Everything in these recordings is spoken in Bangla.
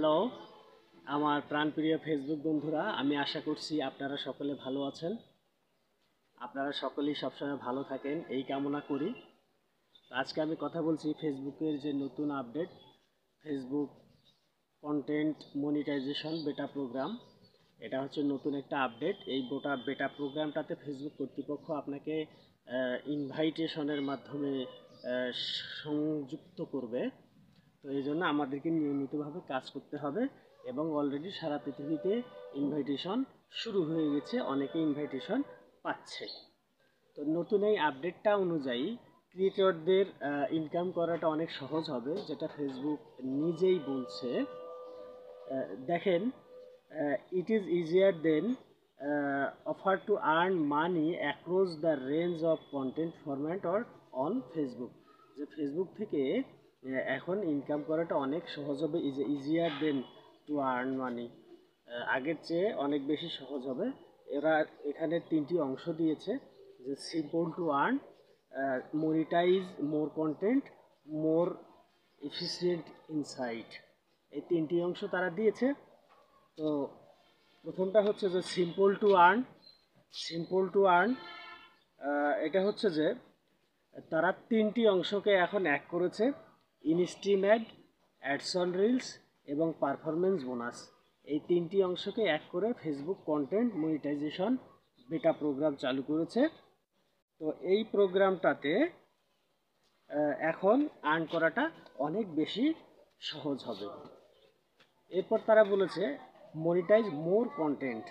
হ্যালো আমার প্রাণপ্রিয় ফেসবুক বন্ধুরা, আমি আশা করছি আপনারা সকলে ভালো আছেন। আপনারা সকলেই সবসময় ভালো থাকেন এই কামনা করি। আজকে আমি কথা বলছি ফেসবুকের যে নতুন আপডেট, ফেসবুক কন্টেন্ট মনিটাইজেশন বেটা প্রোগ্রাম। এটা হচ্ছে নতুন একটা আপডেট। এই বেটা প্রোগ্রামটাতে ফেসবুক কর্তৃপক্ষ আপনাকে ইনভাইটেশনের মাধ্যমে সংযুক্ত করবে। তো এই জন্য আমাদেরকে নিয়মিতভাবে কাজ করতে হবে এবং অলরেডি সারা পৃথিবীতে ইনভাইটেশন শুরু হয়ে গেছে, অনেকে ইনভাইটেশন পাচ্ছে। তো নতুন এই আপডেটটা অনুযায়ী ক্রিয়েটরদের ইনকাম করাটা অনেক সহজ হবে, যেটা ফেসবুক নিজেই বলছে। দেখেন, it is easier than offer to earn money across the range of content format or on Facebook. যে ফেসবুক থেকে এখন ইনকাম করাটা অনেক সহজ হবে, easier than to earn money, আগের চেয়ে অনেক বেশি সহজ হবে। এরা এখানে তিনটি অংশ দিয়েছে, যে simple to earn, monetize more content, more efficient insight. এই তিনটি অংশ তারা দিয়েছে। তো প্রথমটা হচ্ছে যে সিম্পল টু আর্ন। এটা হচ্ছে যে তারা তিনটি অংশকে এখন এক করেছে: instream add, ads on reels এবং পারফরমেন্স বোনাস। এই তিনটি অংশকে এক করে ফেসবুক কন্টেন্ট মনিটাইজেশন বেটা প্রোগ্রাম চালু করেছে। তো এই প্রোগ্রামটাতে এখন আর্ন করাটা অনেক বেশি সহজ হবে। এরপর তারা বলেছে মনিটাইজ মোর কন্টেন্ট,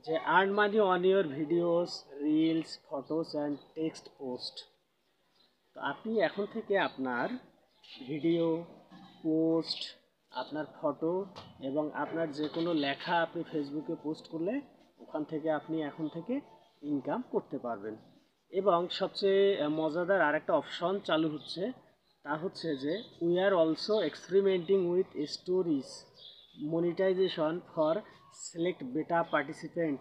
যে earn money on your videos, reels, photos and text post. তো আপনি এখন থেকে আপনার ভিডিও, পোস্ট, আপনার ফটো এবং আপনার যে কোনো লেখা আপনি ফেসবুকে পোস্ট করলে ওখান থেকে আপনি এখন থেকে ইনকাম করতে পারবেন। এবং সবচেয়ে মজাদার আরেকটা অপশন চালু হচ্ছে, তা হচ্ছে যে we are also experimenting with stories monetization for select beta participant.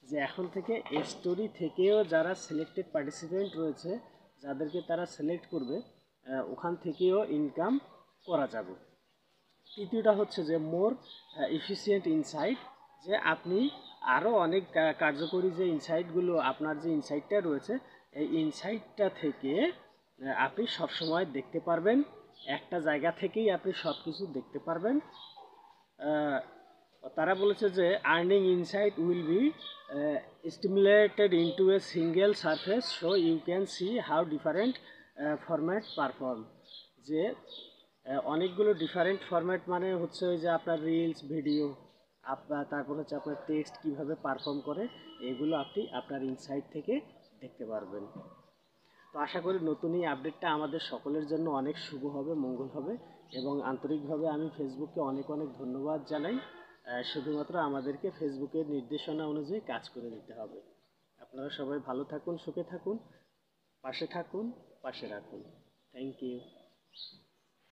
যে এখন থেকে স্টোরি থেকেও যারা সিলেক্টেড পার্টিসিপেন্ট রয়েছে, যাদেরকে তারা সিলেক্ট করবে, ওখান থেকেও ইনকাম করা যাবে। তৃতীয়টা হচ্ছে যে মোর এফিসিয়েন্ট ইনসাইট, যে আপনি আরও অনেক কার্যকরী যে ইনসাইটগুলো, আপনার যে ইনসাইটটা রয়েছে এই ইনসাইটটা থেকে আপনি সবসময় দেখতে পারবেন, একটা জায়গা থেকেই আপনি সব কিছু দেখতে পারবেন। তারা বলেছে যে earning insight will be stimulated into a single surface so you can see how different format perform. যে অনেকগুলো ডিফারেন্ট ফরম্যাট মানে হচ্ছে ওই যে আপনার রিলস, ভিডিও, তারপর হচ্ছে আপনার টেক্সট কীভাবে পারফর্ম করে, এগুলো আপনি আপনার ইনসাইট থেকে দেখতে পারবেন। তো আশা করি নতুন এই আপডেটটা আমাদের সকলের জন্য অনেক শুভ হবে, মঙ্গল হবে এবং আন্তরিকভাবে আমি ফেসবুককে অনেক অনেক ধন্যবাদ জানাই। শুধুমাত্র আমাদেরকে ফেসবুকের নির্দেশনা অনুযায়ী কাজ করে দিতে হবে। আপনারা সবাই ভালো থাকুন, সুখে থাকুন, পাশে থাকুন, পাশে রাখুন। Thank you.